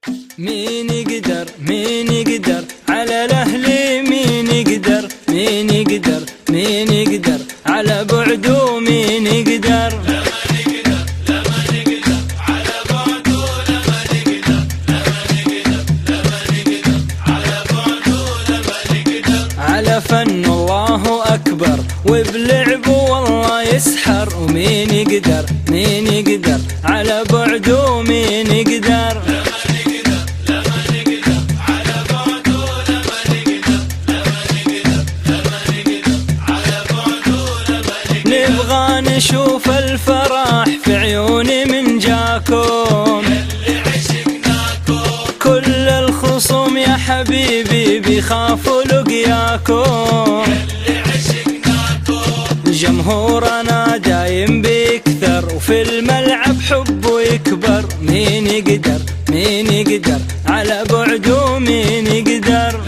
مين يقدر مين يقدر على الأهل، مين يقدر مين يقدر مين يقدر على بعده، مين يقدر على فن الله أكبر وبلعبه والله يسحر، ومين يقدر مين يقدر على بعده، مين يقدر نبغى نشوف الفرح في عيوني من جاكم، كل الخصوم يا حبيبي بيخافوا لقياكم، جمهورنا دايم بيكثر وفي الملعب حبه يكبر، مين يقدر مين يقدر على بعده، مين يقدر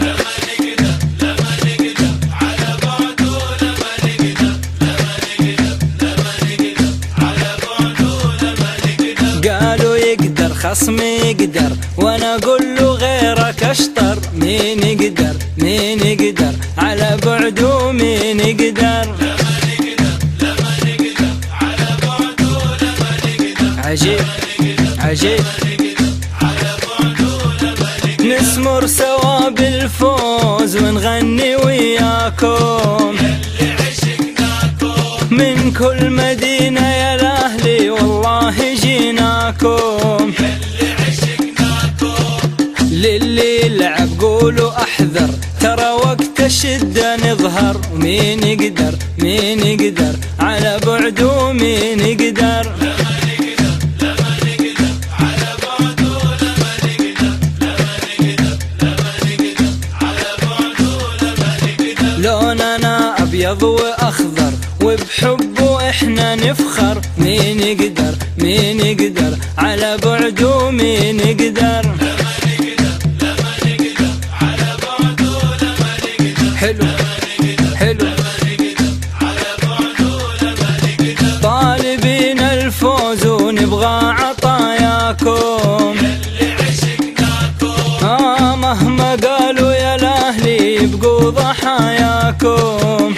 قالوا يقدر خصم يقدر وانا اقول له غيرك اشطر، مين يقدر مين يقدر على بعده، مين يقدر عجيب عجيب نسمر سوا بالفوز ونغني وياكم من كل مدينة يا الأهلي والله جيناكم، للي يلعب قولوا أحذر ترى وقت الشدة نظهر، مين يقدر مين يقدر على بعده، مين يقدر لوننا أبيض وأخضر وبحبه إحنا نفخر، مين يقدر مين يقدر على بعده، مين يقدر حلو حلو طالبين الفوز ونبغى عطاياكم، مهما قالوا يا الأهلي يبقوا ضحاياكم،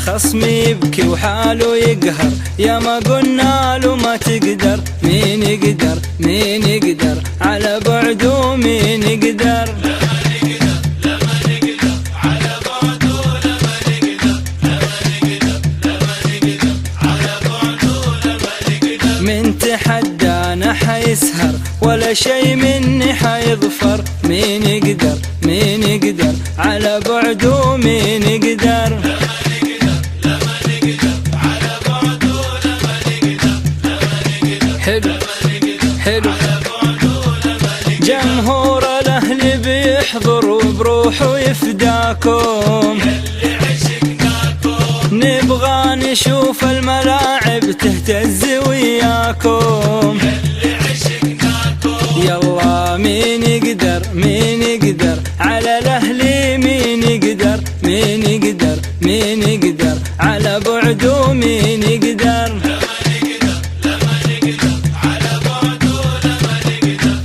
خصمي يبكي وحاله يقهر يا ما قلنا له ما تقدر، مين يقدر مين يقدر على بعده، مين يقدر من تحدانا حيسهر ولا شي مني حيظفر، مين يقدر مين يقدر على بعده، مين يقدر حلو حلو جمهور الأهل بيحضر وبروحه يفداكم، نبغى نشوف الملاعب تهتز وياكم، يلا مين يقدر مين يقدر على الأهل، مين يقدر مين يقدر مين يقدر على بعده، مين يقدر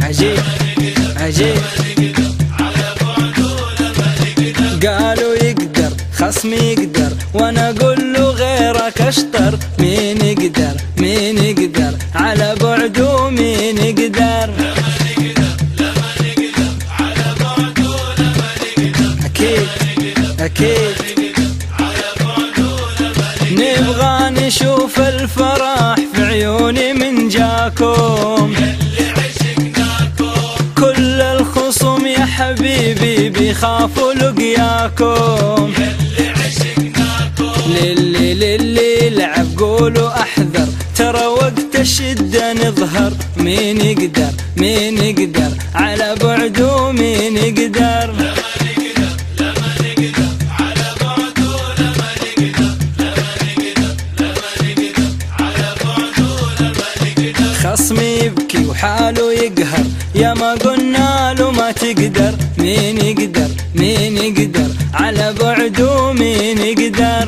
عجيب عجيب قالوا يقدر خصم يقدر وانا اقول له غيرك اشطر، مين يقدر مين يقدر على بعده، مين يقدر اكيد اكيد نبغى نشوف الفرح في عيوني من جاكم، كل الخصوم يا حبيبي بيخافوا لقياكم، للي يلعب قولوا أحذر ترى وقت الشدة نظهر، مين يقدر مين يقدر على بعده، مين يقدر خصمي يبكي وحاله يقهر يا ما قلنا له ما تقدر، مين يقدر مين يقدر على بعده، مين يقدر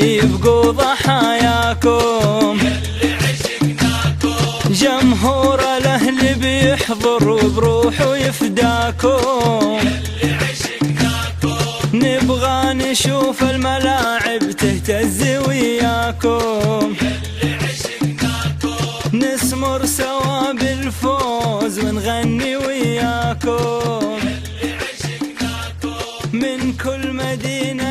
يبقوا ضحاياكم، جمهور الأهل بيحضر وبروحه يفداكم، نبغى نشوف الملاعب تهتز وياكم، نسمر سوا بالفوز ونغني وياكم، من كل مدينة